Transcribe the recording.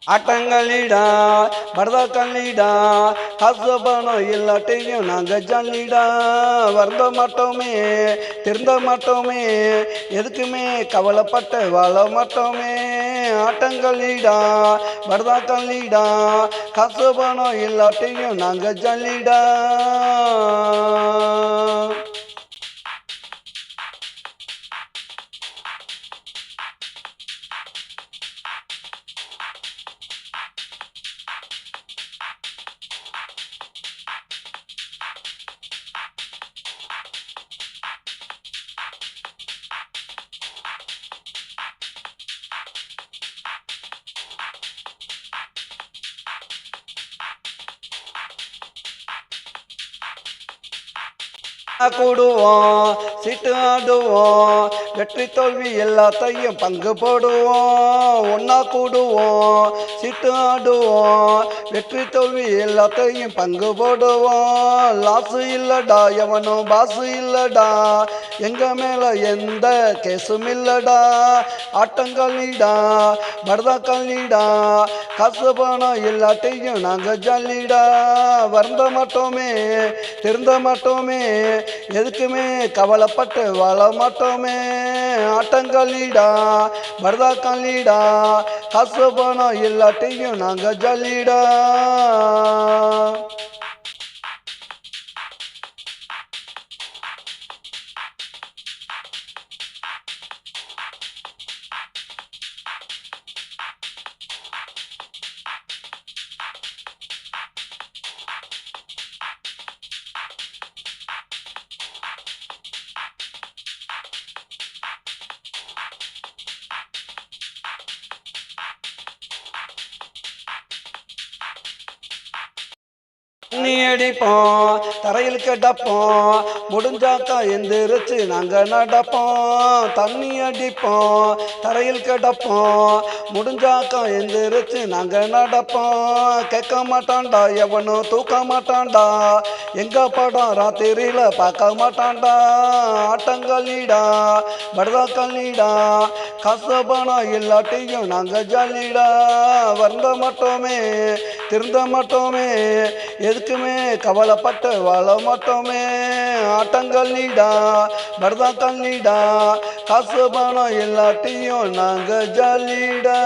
ஆட்டங்களிடா பரதக்கல்லிடா காசு பணம் இல்லாட்டையும் நாங்கள் ஜல்லிடா வருந்த மாட்டோமே திருந்த மாட்டோமே எதுக்குமே கவலைப்பட்டு வாழ மாட்டோமே ஆட்டங்களிடா பரதக்கல்லிடா காசு பணம் இல்லாட்டையும் நாங்கள் ஜல்லிடா கூடுவோம் சீட்டு ஆடுவோம் வெற்றி தோல்வி எல்லாத்தையும் பங்கு போடுவோம் ஒன்னா கூடுவோம் சீட்டு ஆடுவோம் வெற்றி தோல்வி எல்லாத்தையும் பங்கு போடுவோம் லாசு இல்லடா எவனும் பாசு இல்லடா எங்க மேல எந்த கேசும் இல்லடா ஆட்டங்களிடா பரதக்கல்லிடா காசு பணம் எல்லாத்தையும் நாங்க ஜல்லிடா வருந்த மாட்டோமே திருந்த மாட்டோமே எதுக்குமே கவலைப்பட்டு வாழ மாட்டோமே ஆட்டங்களிடா பரதக்கல்லிடா காசு பணம் எல்லாத்தையும் நாங்க ஜல்லிடா தண்ணி அடிப்போம் தரையில் கிடப்போம் முடிஞ்சாக்கா எந்திரிச்சு நாங்க நடப்போம் தண்ணி அடிப்போம் தரையில் கிடப்போம் முடிஞ்சாக்கா எந்திரிச்சு நாங்க நடப்போம் கேட்க மாட்டான்டா எவனும் தூக்க மாட்டான்டா எங்க படம் ராத்திரியில பார்க்க மாட்டான்டா ஆட்டங்களிடா பரதக்கல்லிடா காசு பணம் இல்லாட்டியும் நாங்க ஜல்லிடா வருந்த மாட்டோமே திருந்த மாட்டோமே எதுக்குமே கவலைப்பட்டு வாழ மாட்டோமே ஆட்டங்களிடா பரதக்கல்லிடா காசு பணம் எல்லாத்தையும் நாங்க ஜல்லிடா